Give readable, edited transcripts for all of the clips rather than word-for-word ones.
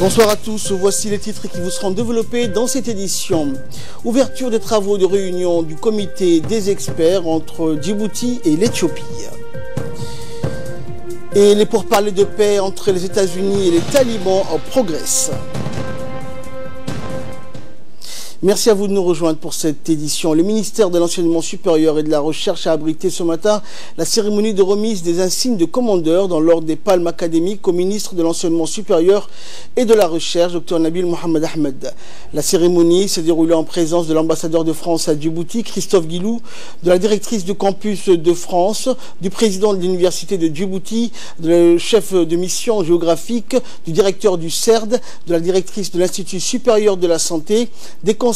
Bonsoir à tous, voici les titres qui vous seront développés dans cette édition. Ouverture des travaux de réunion du comité des experts entre Djibouti et l'Éthiopie. Et les pourparlers de paix entre les États-Unis et les talibans progressent. Merci à vous de nous rejoindre pour cette édition. Le ministère de l'Enseignement supérieur et de la Recherche a abrité ce matin la cérémonie de remise des insignes de commandeur dans l'ordre des palmes académiques au ministre de l'Enseignement supérieur et de la Recherche, Dr Nabil Mohamed Ahmed. La cérémonie s'est déroulée en présence de l'ambassadeur de France à Djibouti, Christophe Guilou, de la directrice du campus de France, du président de l'université de Djibouti, du chef de mission géographique, du directeur du CERD, de la directrice de l'Institut supérieur de la santé, des conseillers,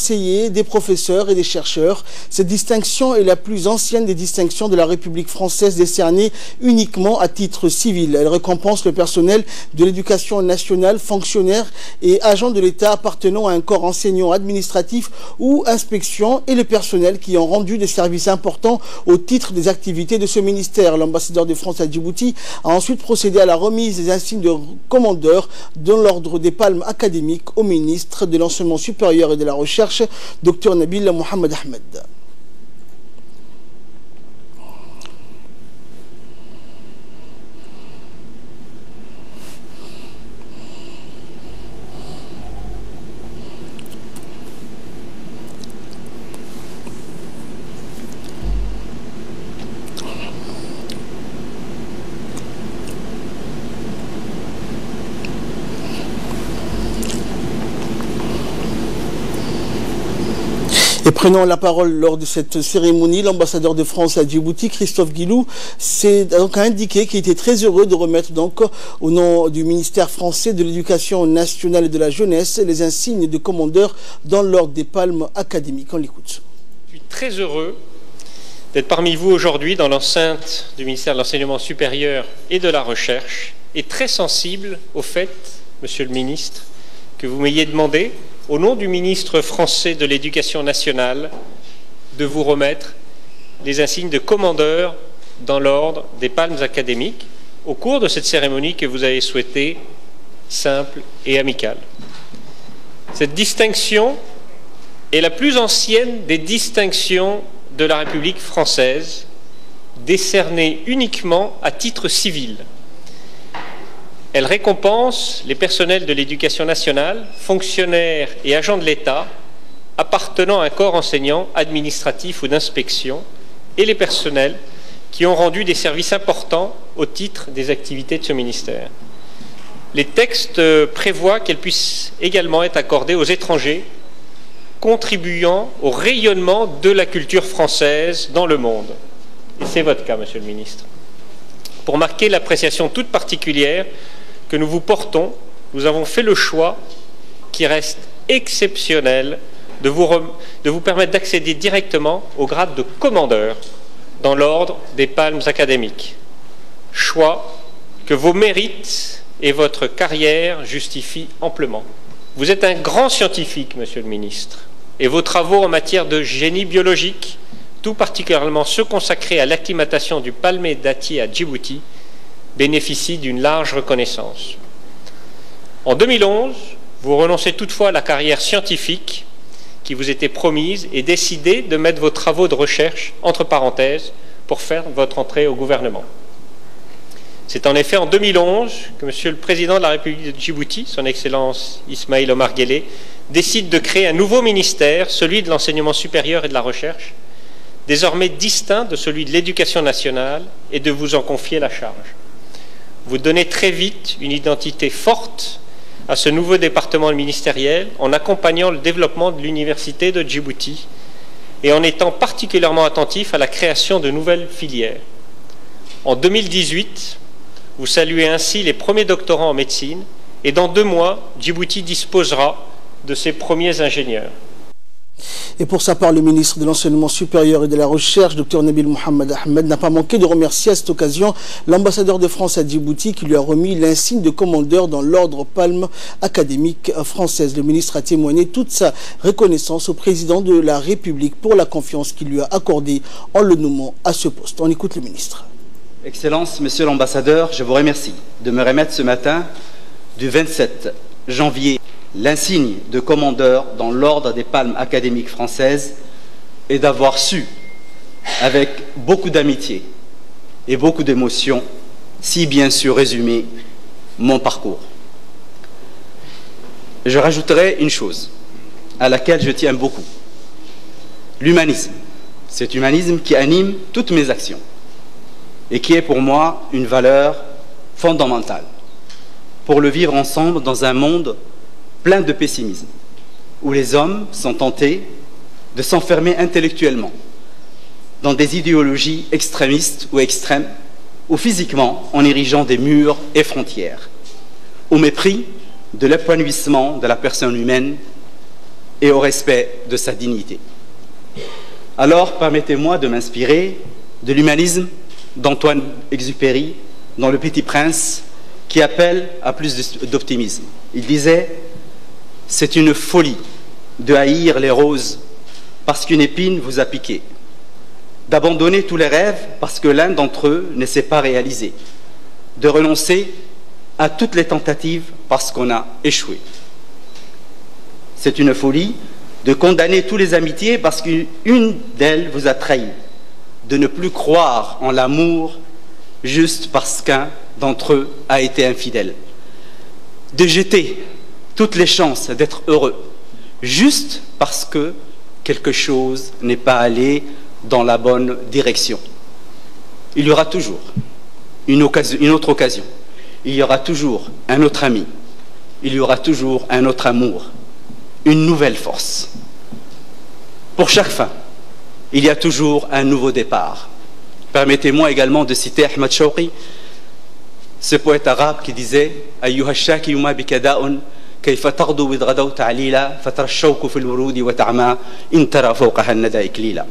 des professeurs et des chercheurs. Cette distinction est la plus ancienne des distinctions de la République française décernée uniquement à titre civil. Elle récompense le personnel de l'éducation nationale, fonctionnaires et agents de l'État appartenant à un corps enseignant administratif ou inspection et le personnel qui ont rendu des services importants au titre des activités de ce ministère. L'ambassadeur de France à Djibouti a ensuite procédé à la remise des insignes de commandeur dans l'ordre des palmes académiques au ministre de l'Enseignement supérieur et de la Recherche, Dr Nabil Mohamed Ahmed. Et prenant la parole lors de cette cérémonie, l'ambassadeur de France à Djibouti, Christophe Guilou, s'est donc indiqué qu'il était très heureux de remettre donc au nom du ministère français de l'Éducation nationale et de la jeunesse les insignes de commandeur dans l'ordre des palmes académiques. On l'écoute. Je suis très heureux d'être parmi vous aujourd'hui dans l'enceinte du ministère de l'Enseignement supérieur et de la Recherche et très sensible au fait, Monsieur le ministre, que vous m'ayez demandé, au nom du ministre français de l'Éducation nationale, de vous remettre les insignes de commandeur dans l'ordre des palmes académiques au cours de cette cérémonie que vous avez souhaitée simple et amicale. Cette distinction est la plus ancienne des distinctions de la République française, décernée uniquement à titre civil. Elle récompense les personnels de l'éducation nationale, fonctionnaires et agents de l'État appartenant à un corps enseignant, administratif ou d'inspection et les personnels qui ont rendu des services importants au titre des activités de ce ministère. Les textes prévoient qu'elle puisse également être accordée aux étrangers contribuant au rayonnement de la culture française dans le monde. Et c'est votre cas, Monsieur le ministre. Pour marquer l'appréciation toute particulière que nous vous portons, nous avons fait le choix, qui reste exceptionnel, de vous permettre d'accéder directement au grade de commandeur dans l'ordre des palmes académiques. Choix que vos mérites et votre carrière justifient amplement. Vous êtes un grand scientifique, Monsieur le ministre, et vos travaux en matière de génie biologique, tout particulièrement ceux consacrés à l'acclimatation du palmier dattier à Djibouti, bénéficient d'une large reconnaissance. En 2011, vous renoncez toutefois à la carrière scientifique qui vous était promise et décidez de mettre vos travaux de recherche entre parenthèses pour faire votre entrée au gouvernement. C'est en effet en 2011 que Monsieur le Président de la République de Djibouti, son Excellence Ismaïl Omar Guelleh, décide de créer un nouveau ministère, celui de l'enseignement supérieur et de la recherche, désormais distinct de celui de l'éducation nationale, et de vous en confier la charge. Vous donnez très vite une identité forte à ce nouveau département ministériel en accompagnant le développement de l'université de Djibouti et en étant particulièrement attentif à la création de nouvelles filières. En 2018, vous saluez ainsi les premiers doctorants en médecine et dans 2 mois, Djibouti disposera de ses premiers ingénieurs. Et pour sa part, le ministre de l'Enseignement supérieur et de la Recherche, Dr Nabil Mohamed Ahmed, n'a pas manqué de remercier à cette occasion l'ambassadeur de France à Djibouti qui lui a remis l'insigne de commandeur dans l'ordre palme académique française. Le ministre a témoigné toute sa reconnaissance au président de la République pour la confiance qu'il lui a accordée en le nommant à ce poste. On écoute le ministre. Excellence, Monsieur l'ambassadeur, je vous remercie de me remettre ce matin du 27 janvier l'insigne de commandeur dans l'ordre des Palmes académiques françaises et d'avoir su, avec beaucoup d'amitié et beaucoup d'émotion, si bien sûr résumer mon parcours. Je rajouterai une chose à laquelle je tiens beaucoup. L'humanisme. Cet humanisme qui anime toutes mes actions et qui est pour moi une valeur fondamentale pour le vivre ensemble dans un monde plein de pessimisme, où les hommes sont tentés de s'enfermer intellectuellement dans des idéologies extrémistes ou extrêmes, ou physiquement en érigeant des murs et frontières, au mépris de l'épanouissement de la personne humaine et au respect de sa dignité. Alors, permettez-moi de m'inspirer de l'humanisme d'Antoine Exupéry dans Le Petit Prince, qui appelle à plus d'optimisme. Il disait « C'est une folie de haïr les roses parce qu'une épine vous a piqué, d'abandonner tous les rêves parce que l'un d'entre eux ne s'est pas réalisé, de renoncer à toutes les tentatives parce qu'on a échoué. C'est une folie de condamner toutes les amitiés parce qu'une d'elles vous a trahi, de ne plus croire en l'amour juste parce qu'un d'entre eux a été infidèle, de jeter toutes les chances d'être heureux juste parce que quelque chose n'est pas allé dans la bonne direction. Il y aura toujours une autre occasion, il y aura toujours un autre ami, il y aura toujours un autre amour, une nouvelle force. Pour chaque fin, il y a toujours un nouveau départ. Permettez-moi également de citer Ahmad Shawqi, ce poète arabe qui disait « Ayyuha shaki yuma bikada'un kayfa tardu widghadaw ta'lila fatara shawku fil wurudi wa ta'ma in tara fawqaha an-nada iklila »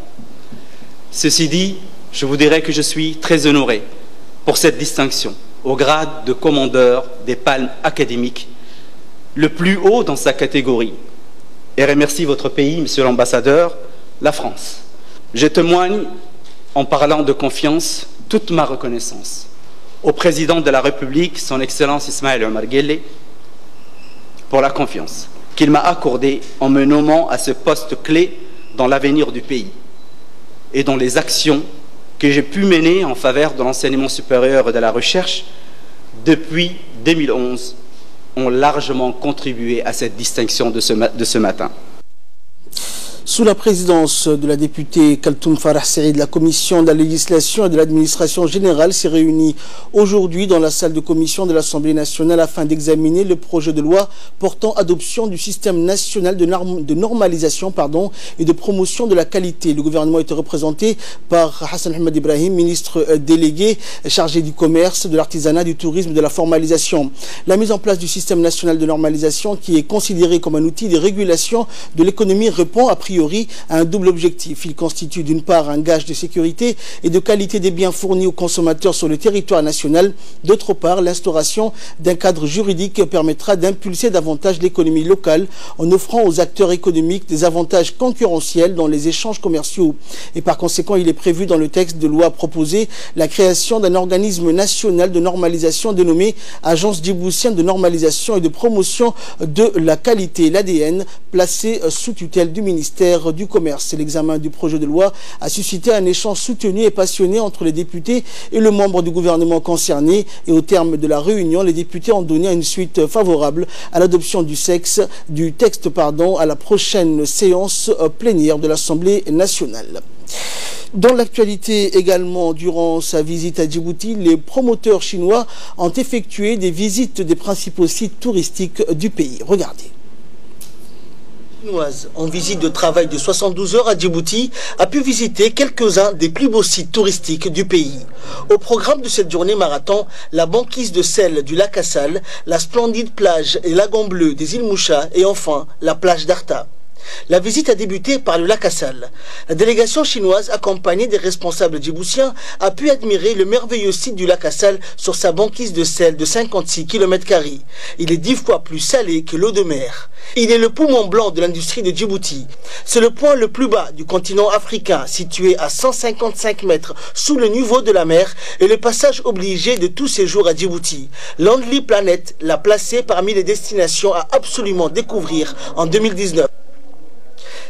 Ceci dit, je vous dirais que je suis très honoré pour cette distinction au grade de commandeur des Palmes académiques, le plus haut dans sa catégorie, et remercie votre pays, monsieur l'ambassadeur, la France. Je témoigne, en parlant de confiance, toute ma reconnaissance au président de la République, son Excellence Ismaël Omar Guelleh, pour la confiance qu'il m'a accordée en me nommant à ce poste clé dans l'avenir du pays et dans les actions que j'ai pu mener en faveur de l'enseignement supérieur et de la recherche depuis 2011 ont largement contribué à cette distinction de ce matin. Sous la présidence de la députée Kaltoum Farah Saïd, la commission de la législation et de l'administration générale s'est réunie aujourd'hui dans la salle de commission de l'Assemblée nationale afin d'examiner le projet de loi portant adoption du système national de normalisation et de promotion de la qualité. Le gouvernement était représenté par Hassan Ahmed Ibrahim, ministre délégué chargé du commerce, de l'artisanat, du tourisme, de la formalisation. La mise en place du système national de normalisation, qui est considéré comme un outil de régulation de l'économie, répond a priori à un double objectif. Il constitue d'une part un gage de sécurité et de qualité des biens fournis aux consommateurs sur le territoire national. D'autre part, l'instauration d'un cadre juridique permettra d'impulser davantage l'économie locale en offrant aux acteurs économiques des avantages concurrentiels dans les échanges commerciaux. Et par conséquent, il est prévu dans le texte de loi proposé la création d'un organisme national de normalisation dénommé Agence djiboutienne de normalisation et de promotion de la qualité, l'ADN, placé sous tutelle du ministère du Commerce. L'examen du projet de loi a suscité un échange soutenu et passionné entre les députés et le membre du gouvernement concerné. Et au terme de la réunion, les députés ont donné une suite favorable à l'adoption du texte à la prochaine séance plénière de l'Assemblée nationale. Dans l'actualité également, durant sa visite à Djibouti, les promoteurs chinois ont effectué des visites des principaux sites touristiques du pays. Regardez. En visite de travail de 72 heures à Djibouti, a pu visiter quelques-uns des plus beaux sites touristiques du pays. Au programme de cette journée marathon, la banquise de sel du lac Assal, la splendide plage et lagon bleu des îles Moucha et enfin la plage d'Arta. La visite a débuté par le lac Assal. La délégation chinoise, accompagnée des responsables djiboutiens, a pu admirer le merveilleux site du lac Assal sur sa banquise de sel de 56 km². Il est 10 fois plus salé que l'eau de mer. Il est le poumon blanc de l'industrie de Djibouti. C'est le point le plus bas du continent africain, situé à 155 mètres sous le niveau de la mer, et le passage obligé de tout séjour à Djibouti. Lonely Planet l'a placé parmi les destinations à absolument découvrir en 2019.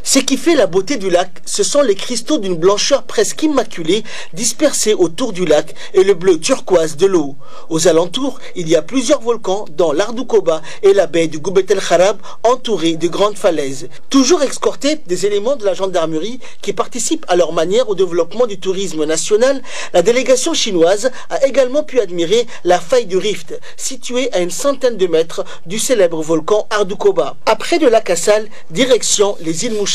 Ce qui fait la beauté du lac, ce sont les cristaux d'une blancheur presque immaculée dispersés autour du lac et le bleu turquoise de l'eau. Aux alentours, il y a plusieurs volcans, dont l'Ardoukoba et la baie du Goubet el Kharab, entourés de grandes falaises. Toujours escortés des éléments de la gendarmerie qui participent à leur manière au développement du tourisme national, la délégation chinoise a également pu admirer la faille du Rift, située à une centaine de mètres du célèbre volcan Ardoukoba. Après le lac Assal, direction les îles Moucha.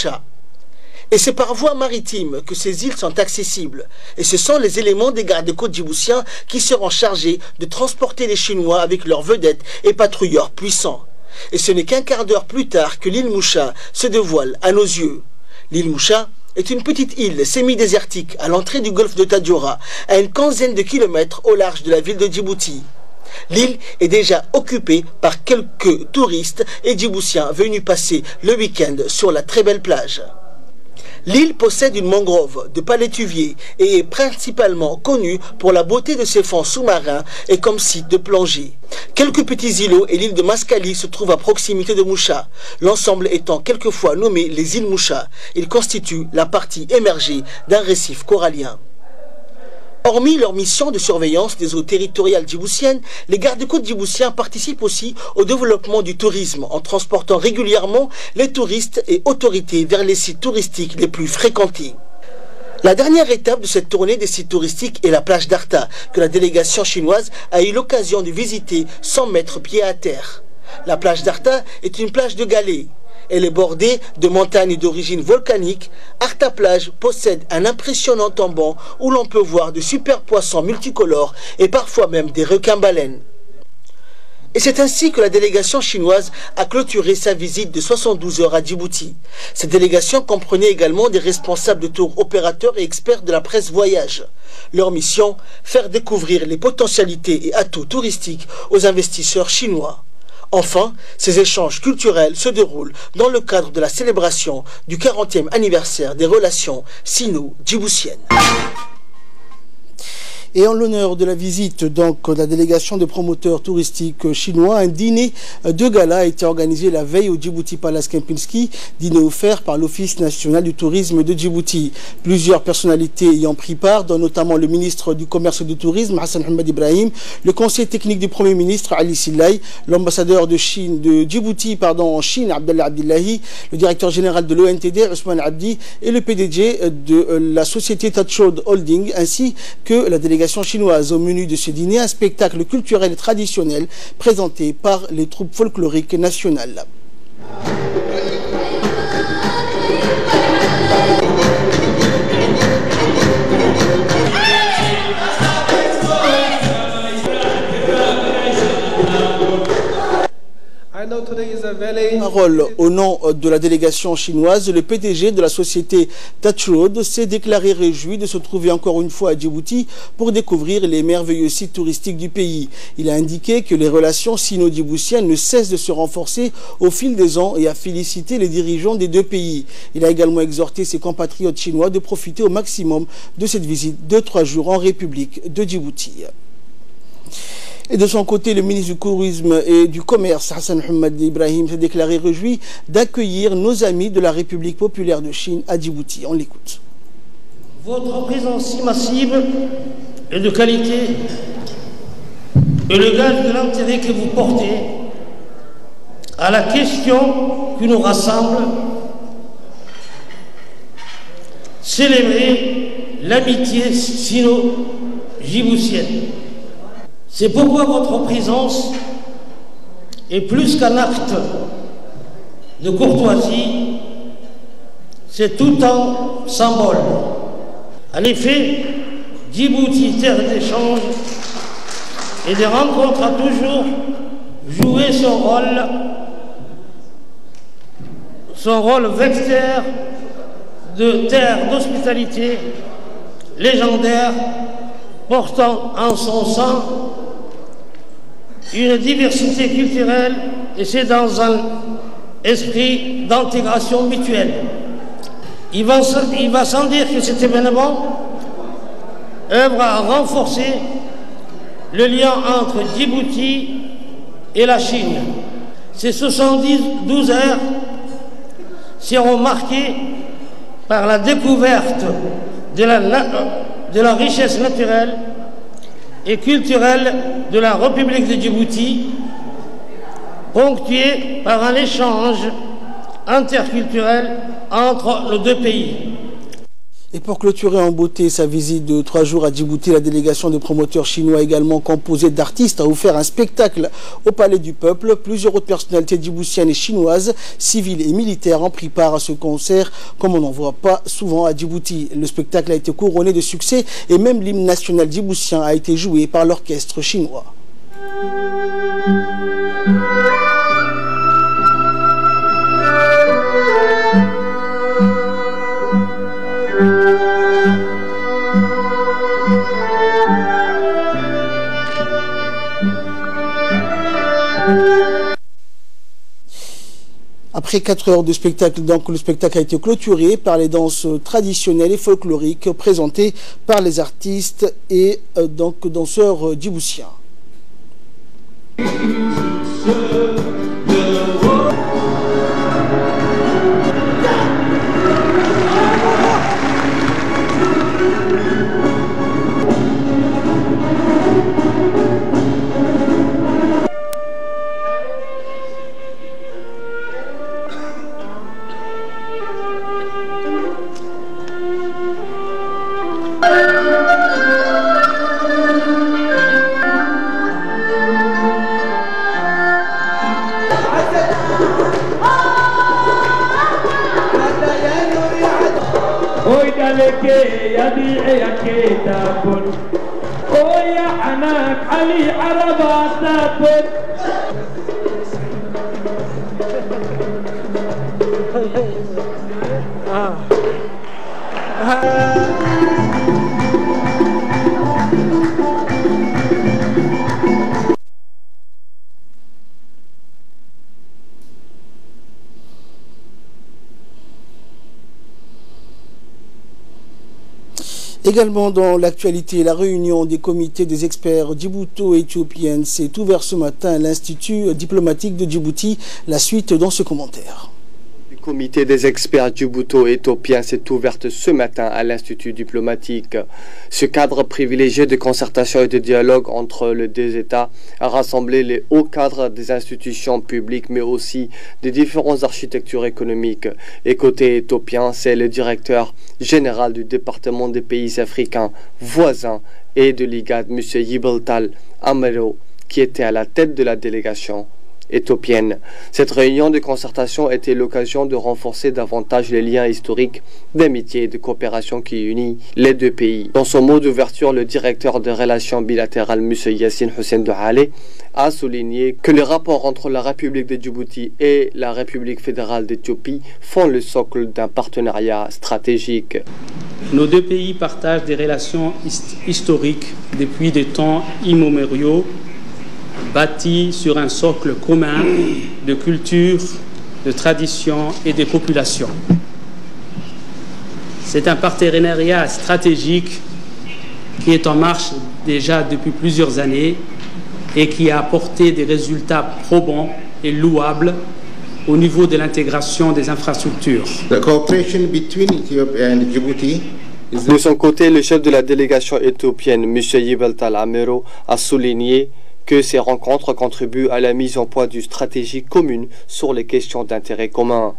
Et c'est par voie maritime que ces îles sont accessibles. Et ce sont les éléments des gardes-côtes djiboutiens qui seront chargés de transporter les Chinois avec leurs vedettes et patrouilleurs puissants. Et ce n'est qu'un quart d'heure plus tard que l'île Moucha se dévoile à nos yeux. L'île Moucha est une petite île semi-désertique à l'entrée du golfe de Tadjoura, à une quinzaine de kilomètres au large de la ville de Djibouti. L'île est déjà occupée par quelques touristes et djiboutiens venus passer le week-end sur la très belle plage. L'île possède une mangrove de palétuvier et est principalement connue pour la beauté de ses fonds sous-marins et comme site de plongée. Quelques petits îlots et l'île de Mascali se trouvent à proximité de Moucha, l'ensemble étant quelquefois nommé les îles Moucha. Ils constituent la partie émergée d'un récif corallien. Hormis leur mission de surveillance des eaux territoriales djiboutiennes, les gardes-côtes djiboutiens participent aussi au développement du tourisme en transportant régulièrement les touristes et autorités vers les sites touristiques les plus fréquentés. La dernière étape de cette tournée des sites touristiques est la plage d'Arta, que la délégation chinoise a eu l'occasion de visiter sans mettre pied à terre. La plage d'Arta est une plage de galets. Elle est bordée de montagnes d'origine volcanique. Arta Plage possède un impressionnant tombant où l'on peut voir de super poissons multicolores et parfois même des requins-baleines. Et c'est ainsi que la délégation chinoise a clôturé sa visite de 72 heures à Djibouti. Cette délégation comprenait également des responsables de tours opérateurs et experts de la presse voyage. Leur mission, faire découvrir les potentialités et atouts touristiques aux investisseurs chinois. Enfin, ces échanges culturels se déroulent dans le cadre de la célébration du 40e anniversaire des relations sino-djiboutiennes. Et en l'honneur de la visite donc de la délégation de promoteurs touristiques chinois, un dîner de gala a été organisé la veille au Djibouti Palace Kempinski, dîner offert par l'Office national du tourisme de Djibouti. Plusieurs personnalités ayant pris part, dont notamment le ministre du Commerce et du Tourisme, Hassan Mohamed Ibrahim, le conseiller technique du Premier ministre, Ali Sillaï, l'ambassadeur de Djibouti en Chine, Abdallah Abdillahi, le directeur général de l'ONTD, Ousmane Abdi, et le PDG de la société Tachod Holding, ainsi que la délégation chinoise. Au menu de ce dîner, un spectacle culturel et traditionnel présenté par les troupes folkloriques nationales. Parole au nom de la délégation chinoise, le PDG de la société Touch Road s'est déclaré réjoui de se trouver encore une fois à Djibouti pour découvrir les merveilleux sites touristiques du pays. Il a indiqué que les relations sino-djiboutiennes ne cessent de se renforcer au fil des ans et a félicité les dirigeants des deux pays. Il a également exhorté ses compatriotes chinois de profiter au maximum de cette visite de 3 jours en République de Djibouti. Et de son côté, le ministre du Tourisme et du Commerce, Hassan Mohamed Ibrahim, s'est déclaré réjoui d'accueillir nos amis de la République populaire de Chine à Djibouti. On l'écoute. Votre présence si massive et de qualité est le gage de l'intérêt que vous portez à la question qui nous rassemble, célébrer l'amitié sino-djiboutienne. C'est pourquoi votre présence est plus qu'un acte de courtoisie, c'est tout un symbole. En effet, Djibouti, terre d'échange et de rencontres, a toujours joué son son rôle vecteur de terre d'hospitalité légendaire, portant en son sein une diversité culturelle, et c'est dans un esprit d'intégration mutuelle. Il va sans dire que cet événement œuvre à renforcer le lien entre Djibouti et la Chine. Ces 72 heures seront marquées par la découverte de la richesse naturelle et culturelle de la République de Djibouti, ponctuée par un échange interculturel entre nos deux pays. Et pour clôturer en beauté sa visite de 3 jours à Djibouti, la délégation de promoteurs chinois également composée d'artistes a offert un spectacle au Palais du Peuple. Plusieurs autres personnalités djiboutiennes et chinoises, civiles et militaires, ont pris part à ce concert comme on n'en voit pas souvent à Djibouti. Le spectacle a été couronné de succès et même l'hymne national djiboutien a été joué par l'orchestre chinois. Après 4 heures de spectacle, donc, le spectacle a été clôturé par les danses traditionnelles et folkloriques présentées par les artistes et donc danseurs djiboutiens. Également dans l'actualité, la réunion des comités des experts djibouto-éthiopiennes s'est ouverte ce matin à l'Institut diplomatique de Djibouti. La suite dans ce commentaire. Le comité des experts djibouto-éthiopiens s'est ouverte ce matin à l'Institut diplomatique. Ce cadre privilégié de concertation et de dialogue entre les deux États a rassemblé les hauts cadres des institutions publiques, mais aussi des différentes architectures économiques. Et côté éthiopien, c'est le directeur général du département des pays africains voisins et de l'IGAD, M. Yibeltal Amero, qui était à la tête de la délégation éthiopienne. Cette réunion de concertation était l'occasion de renforcer davantage les liens historiques d'amitié et de coopération qui unissent les deux pays. Dans son mot d'ouverture, le directeur des relations bilatérales, M. Yassine Hussein Douhalé, a souligné que les rapports entre la République de Djibouti et la République fédérale d'Éthiopie font le socle d'un partenariat stratégique. Nos deux pays partagent des relations historiques depuis des temps immémoriaux, bâti sur un socle commun de culture, de tradition et de population. C'est un partenariat stratégique qui est en marche déjà depuis plusieurs années et qui a apporté des résultats probants et louables au niveau de l'intégration des infrastructures. De son côté, le chef de la délégation éthiopienne, M. Yibeltal Amero, a souligné que ces rencontres contribuent à la mise en point d'une stratégie commune sur les questions d'intérêt commun.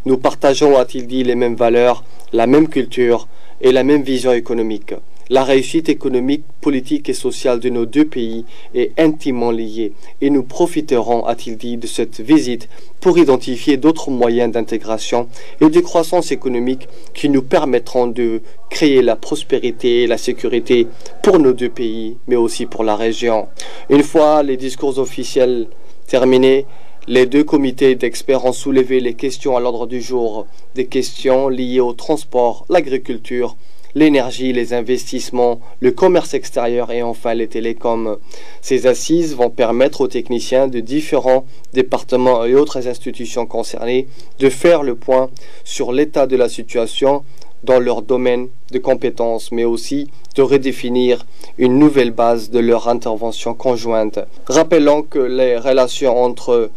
Nous partageons, a-t-il dit, les mêmes valeurs, la même culture et la même vision économique. La réussite économique, politique et sociale de nos deux pays est intimement liée et nous profiterons, a-t-il dit, de cette visite pour identifier d'autres moyens d'intégration et de croissance économique qui nous permettront de créer la prospérité et la sécurité pour nos deux pays, mais aussi pour la région. Une fois les discours officiels terminés, Les deux comités d'experts ont soulevé les questions à l'ordre du jour, des questions liées au transport, l'agriculture, l'énergie, les investissements, le commerce extérieur et enfin les télécoms. Ces assises vont permettre aux techniciens de différents départements et autres institutions concernées de faire le point sur l'état de la situation dans leur domaine de compétences, mais aussi de redéfinir une nouvelle base de leur intervention conjointe. Rappelons que les relations entre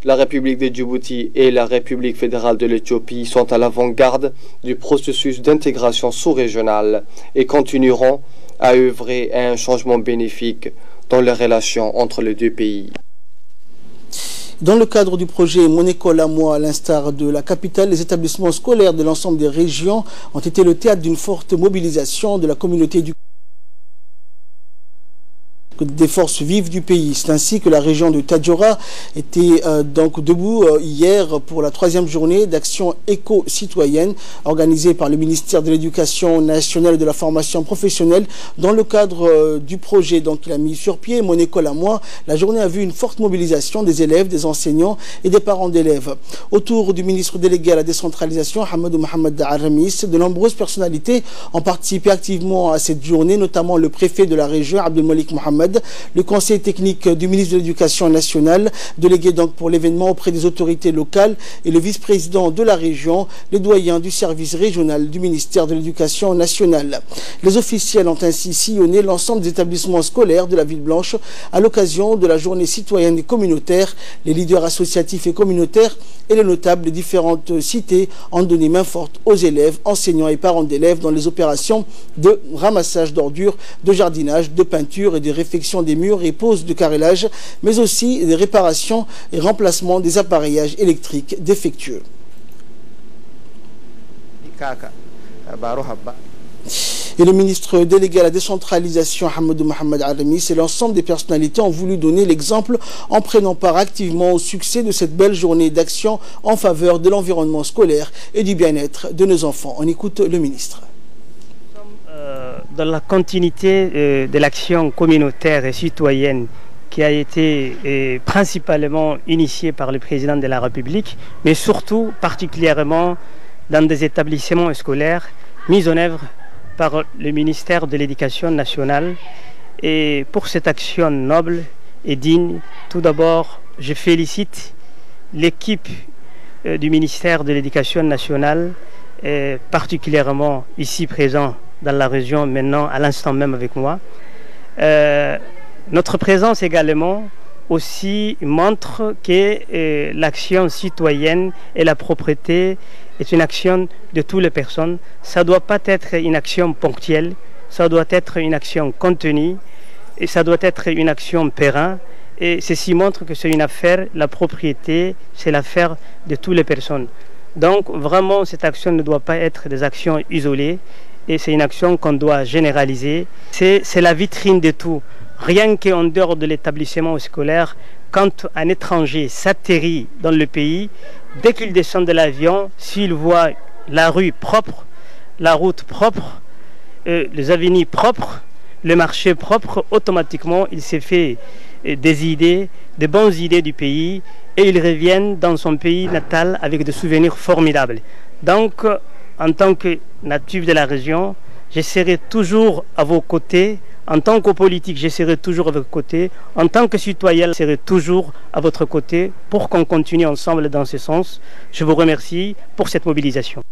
la République de Djibouti et la République fédérale de l'Éthiopie sont à l'avant-garde du processus d'intégration sous-régionale et continueront à œuvrer à un changement bénéfique dans les relations entre les deux pays. Dans le cadre du projet Mon école à moi, à l'instar de la capitale, les établissements scolaires de l'ensemble des régions ont été le théâtre d'une forte mobilisation de la communauté des forces vives du pays. C'est ainsi que la région de Tadjoura était donc debout hier pour la 3e journée d'action éco-citoyenne organisée par le ministère de l'Éducation nationale et de la formation professionnelle dans le cadre du projet qu'il a mis sur pied, Mon école à moi. La journée a vu une forte mobilisation des élèves, des enseignants et des parents d'élèves. Autour du ministre délégué à la décentralisation, Hamadou Mohamed Aramis, de nombreuses personnalités ont participé activement à cette journée, notamment le préfet de la région, Abdelmalik Mohamed, le conseil technique du ministre de l'Éducation nationale, délégué donc pour l'événement auprès des autorités locales, et le vice-président de la région, les doyens du service régional du ministère de l'Éducation nationale. Les officiels ont ainsi sillonné l'ensemble des établissements scolaires de la ville blanche à l'occasion de la journée citoyenne et communautaire. Les leaders associatifs et communautaires et les notables de différentes cités ont donné main forte aux élèves, enseignants et parents d'élèves dans les opérations de ramassage d'ordures, de jardinage, de peinture et de réfection des murs et pose de carrelage, mais aussi des réparations et remplacements des appareillages électriques défectueux. Et le ministre délégué à la décentralisation, Hamadou Mohamed Aramis, et l'ensemble des personnalités ont voulu donner l'exemple en prenant part activement au succès de cette belle journée d'action en faveur de l'environnement scolaire et du bien-être de nos enfants. On écoute le ministre. Dans la continuité de l'action communautaire et citoyenne qui a été principalement initiée par le président de la République, mais surtout particulièrement dans des établissements scolaires mis en œuvre par le ministère de l'Éducation nationale. Et pour cette action noble et digne, tout d'abord, je félicite l'équipe du ministère de l'Éducation nationale, particulièrement ici présent dans la région maintenant, à l'instant même avec moi. Notre présence également aussi montre que l'action citoyenne et la propreté est une action de toutes les personnes. Ça ne doit pas être une action ponctuelle, ça doit être une action contenue et ça doit être une action pérenne. Et ceci montre que c'est une affaire, la propriété, c'est l'affaire de toutes les personnes. Donc vraiment, cette action ne doit pas être des actions isolées. Et c'est une action qu'on doit généraliser. C'est la vitrine de tout. Rien qu'en dehors de l'établissement scolaire, quand un étranger s'atterrit dans le pays, dès qu'il descend de l'avion, s'il voit la rue propre, la route propre, les avenues propres, le marché propre, automatiquement, il s'est fait des idées, des bonnes idées du pays, et il revient dans son pays natal avec des souvenirs formidables. Donc, en tant que natif de la région, je serai toujours à vos côtés. En tant que politique, je serai toujours à vos côtés. En tant que citoyen, je serai toujours à votre côté pour qu'on continue ensemble dans ce sens. Je vous remercie pour cette mobilisation.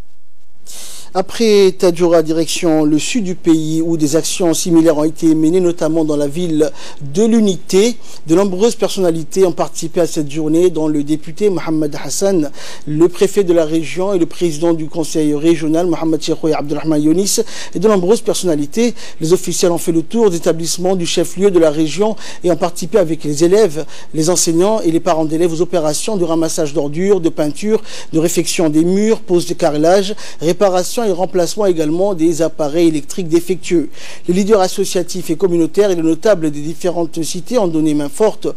Après Tadjoura, direction le sud du pays, où des actions similaires ont été menées, notamment dans la ville de l'Unité. De nombreuses personnalités ont participé à cette journée, dont le député Mohamed Hassan, le préfet de la région et le président du conseil régional, Mohamed Cheikhoui Abdelrahman Younis, et de nombreuses personnalités. Les officiels ont fait le tour des établissements du chef-lieu de la région et ont participé avec les élèves, les enseignants et les parents d'élèves aux opérations de ramassage d'ordures, de peinture, de réfection des murs, pose de carrelage, réparation et remplacement également des appareils électriques défectueux. Les leaders associatifs et communautaires et les notables des différentes cités ont donné main forte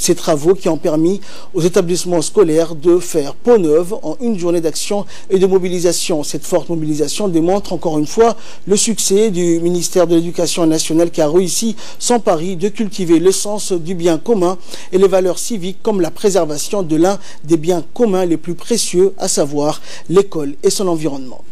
Ces travaux qui ont permis aux établissements scolaires de faire peau neuve en une journée d'action et de mobilisation. Cette forte mobilisation démontre encore une fois le succès du ministère de l'Éducation nationale qui a réussi son pari de cultiver le sens du bien commun et les valeurs civiques comme la préservation de l'un des biens communs les plus précieux, à savoir l'école et son environnement.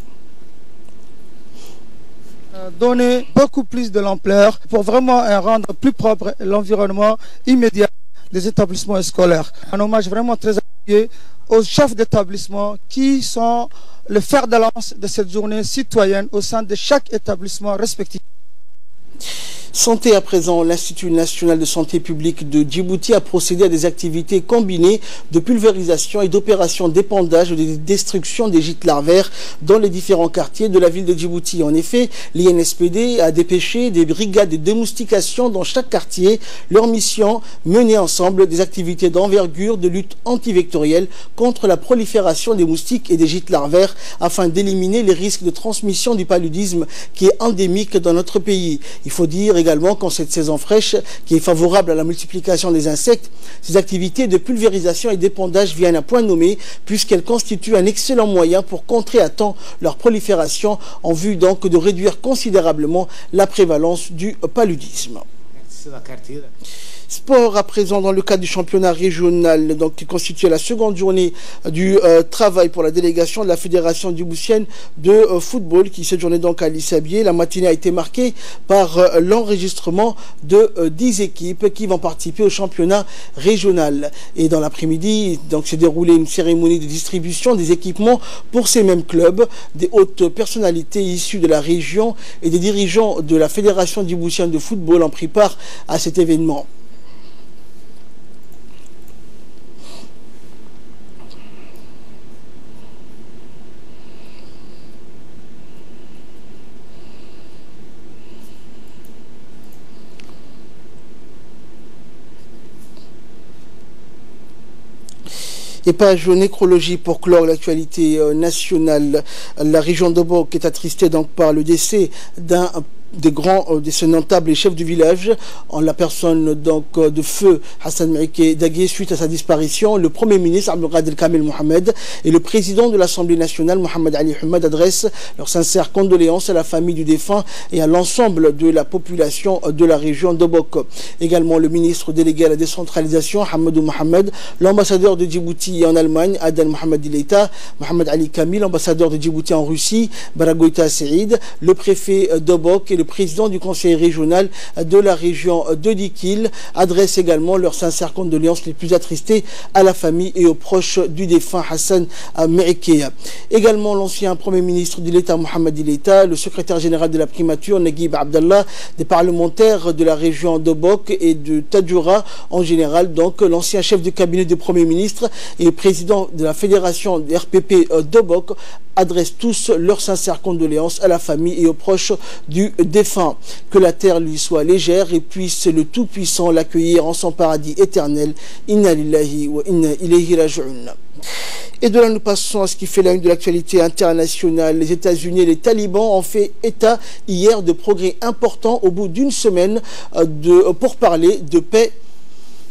Donner beaucoup plus de l'ampleur pour vraiment rendre plus propre l'environnement immédiat des établissements scolaires. Un hommage vraiment très appuyé aux chefs d'établissement qui sont le fer de lance de cette journée citoyenne au sein de chaque établissement respectif. Santé à présent, l'Institut national de santé publique de Djibouti a procédé à des activités combinées de pulvérisation et d'opérations d'épandage ou de destruction des gîtes larvaires dans les différents quartiers de la ville de Djibouti. En effet, l'INSPD a dépêché des brigades de démoustication dans chaque quartier. Leur mission, mener ensemble des activités d'envergure de lutte antivectorielle contre la prolifération des moustiques et des gîtes larvaires afin d'éliminer les risques de transmission du paludisme qui est endémique dans notre pays. Il faut dire également qu'en cette saison fraîche qui est favorable à la multiplication des insectes, ces activités de pulvérisation et d'épandage viennent à point nommé puisqu'elles constituent un excellent moyen pour contrer à temps leur prolifération en vue donc de réduire considérablement la prévalence du paludisme. Sport à présent dans le cadre du championnat régional donc, qui constitue la seconde journée du travail pour la délégation de la Fédération djiboutienne de football qui cette journée donc à Lissabié. La matinée a été marquée par l'enregistrement de 10 équipes qui vont participer au championnat régional. Et dans l'après-midi, donc s'est déroulée une cérémonie de distribution des équipements pour ces mêmes clubs. Des hautes personnalités issues de la région et des dirigeants de la Fédération djiboutienne de football ont pris part à cet événement. Et page nécrologie pour clore l'actualité nationale. La région d'Obok est attristée donc par le décès d'un des grands notables et chefs du village, en la personne donc de feu Hassan Meïké Dagué. Suite à sa disparition, le Premier ministre Abdelkader Kamel Mohamed et le président de l'Assemblée nationale Mohamed Ali Hamad adressent leurs sincères condoléances à la famille du défunt et à l'ensemble de la population de la région d'Obok. Également le ministre délégué à la décentralisation Hamadou Mohamed, l'ambassadeur de Djibouti en Allemagne Adan Mohamed Dileita, Mohamed Ali Kamil, ambassadeur de Djibouti en Russie Baragoïta Saïd, le préfet d'Obok et le président du conseil régional de la région de Dikil adressent également leurs sincères condoléances les plus attristées à la famille et aux proches du défunt Hassan Meïké. Également l'ancien premier ministre de l'État Mohamed Dileita, le secrétaire général de la primature Naguib Abdallah, des parlementaires de la région d'Obok et de Tadjoura en général, donc l'ancien chef de cabinet du premier ministre et le président de la fédération RPP d'Obok adressent tous leurs sincères condoléances à la famille et aux proches du défunt. Que la terre lui soit légère et puisse le Tout-Puissant l'accueillir en son paradis éternel. Inna lillahi wa inna ilayhi raji'un. Et de là, nous passons à ce qui fait la une de l'actualité internationale. Les États-Unis et les talibans ont fait état hier de progrès importants au bout d'une semaine pour parler de paix.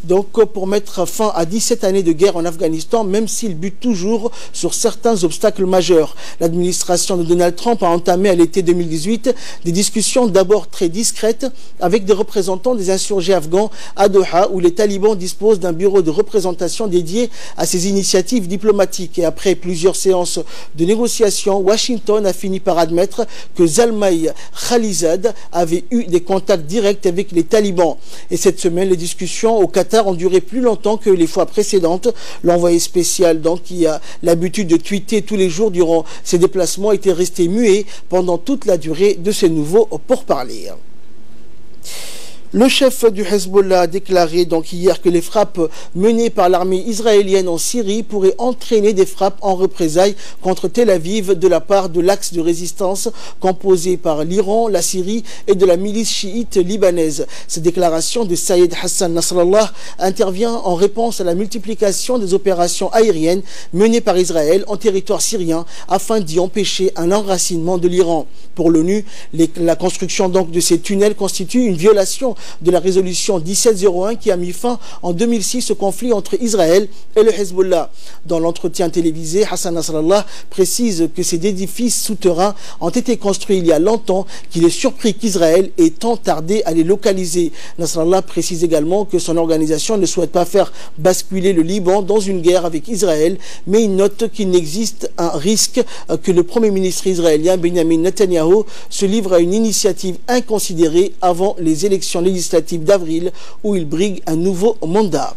Donc pour mettre fin à 17 années de guerre en Afghanistan, même s'il bute toujours sur certains obstacles majeurs. L'administration de Donald Trump a entamé à l'été 2018 des discussions d'abord très discrètes avec des représentants des insurgés afghans à Doha, où les talibans disposent d'un bureau de représentation dédié à ces initiatives diplomatiques. Et après plusieurs séances de négociations, Washington a fini par admettre que Zalmay Khalilzad avait eu des contacts directs avec les talibans. Et cette semaine, les discussions au Qatar ont duré plus longtemps que les fois précédentes. L'envoyé spécial, donc, qui a l'habitude de tweeter tous les jours durant ses déplacements, était resté muet pendant toute la durée de ces nouveaux pourparlers. Le chef du Hezbollah a déclaré donc hier que les frappes menées par l'armée israélienne en Syrie pourraient entraîner des frappes en représailles contre Tel Aviv de la part de l'axe de résistance composé par l'Iran, la Syrie et de la milice chiite libanaise. Cette déclaration de Saïd Hassan Nasrallah intervient en réponse à la multiplication des opérations aériennes menées par Israël en territoire syrien afin d'y empêcher un enracinement de l'Iran. Pour l'ONU, la construction donc de ces tunnels constitue une violation de la résolution 1701 qui a mis fin en 2006 au conflit entre Israël et le Hezbollah. Dans l'entretien télévisé, Hassan Nasrallah précise que ces édifices souterrains ont été construits il y a longtemps, qu'il est surpris qu'Israël ait tant tardé à les localiser. Nasrallah précise également que son organisation ne souhaite pas faire basculer le Liban dans une guerre avec Israël, mais il note qu'il n'existe un risque que le Premier ministre israélien Benjamin Netanyahu se livre à une initiative inconsidérée avant les élections législatives d'avril où il brigue un nouveau mandat.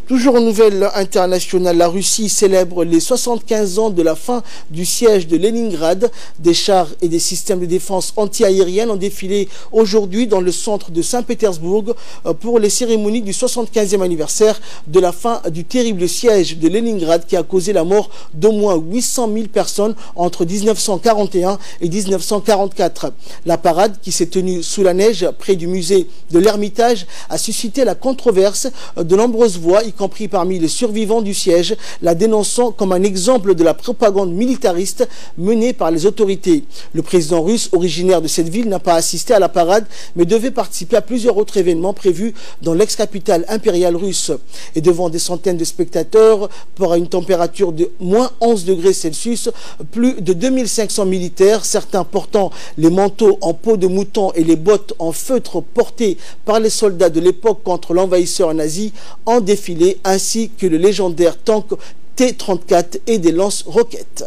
Toujours en nouvelle internationale, la Russie célèbre les 75 ans de la fin du siège de Leningrad. Des chars et des systèmes de défense anti-aérienne ont défilé aujourd'hui dans le centre de Saint-Pétersbourg pour les cérémonies du 75e anniversaire de la fin du terrible siège de Leningrad qui a causé la mort d'au moins 800 000 personnes entre 1941 et 1944. La parade qui s'est tenue sous la neige près du musée de l'Ermitage a suscité la controverse de nombreuses voix, y compris parmi les survivants du siège, la dénonçant comme un exemple de la propagande militariste menée par les autorités. Le président russe, originaire de cette ville, n'a pas assisté à la parade, mais devait participer à plusieurs autres événements prévus dans l'ex-capitale impériale russe. Et devant des centaines de spectateurs, pour une température de moins 11 degrés Celsius, plus de 2500 militaires, certains portant les manteaux en peau de mouton et les bottes en feutre portées par les soldats de l'époque contre l'envahisseur nazi, ont défilé, ainsi que le légendaire tank T-34 et des lance-roquettes.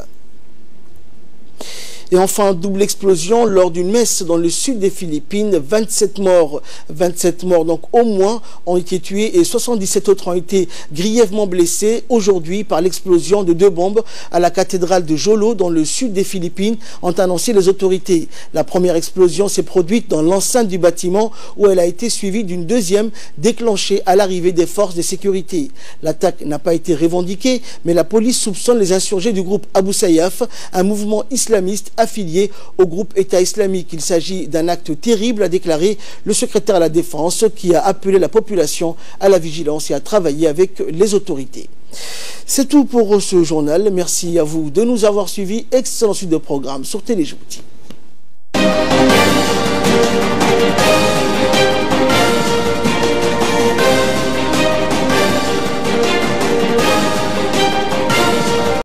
Et enfin, double explosion lors d'une messe dans le sud des Philippines. 27 morts donc au moins ont été tués et 77 autres ont été grièvement blessés aujourd'hui par l'explosion de 2 bombes à la cathédrale de Jolo dans le sud des Philippines, ont annoncé les autorités. La première explosion s'est produite dans l'enceinte du bâtiment où elle a été suivie d'une deuxième déclenchée à l'arrivée des forces de sécurité. L'attaque n'a pas été revendiquée, mais la police soupçonne les insurgés du groupe Abu Sayyaf, un mouvement islamiste affilié au groupe État islamique. Il s'agit d'un acte terrible, a déclaré le secrétaire à la Défense, qui a appelé la population à la vigilance et à travailler avec les autorités. C'est tout pour ce journal. Merci à vous de nous avoir suivis. Excellent suite de programme sur Téléjouti.